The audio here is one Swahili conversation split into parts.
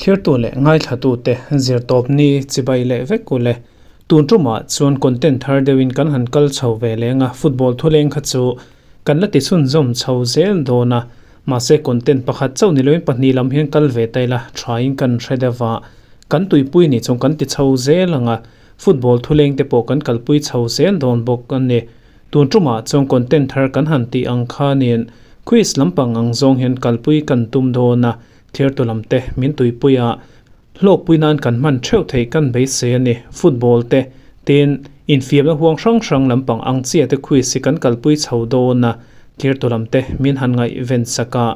Khirtu le ngai thatu te zir top ni chibai le vekule tuntruma chuan content thar dewin kan hankal chho ve lenga football thuleng kha chu kan la ti sun zom chho zel dona ma se content pakhat chau ni loin pahni lam hian kal ve taila trying kan hredawa kan tuipui ni chung kan ti chho zelanga football thuleng te po kan kalpui chho zel don bok ani tuntruma chung content thar kan han ti angkha nin quiz lampang angjong hian kalpui kan tum dona thirtu lamte min tuipuya lok puinan kan man theu thei kan be se ani football te tin infiam na huang sang lampang angchia te khui si kan kalpui chho na thirtu lamte min han ngai event saka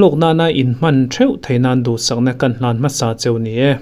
lok na in man theu theinan du sakna kan hlan ma sa cheu ni e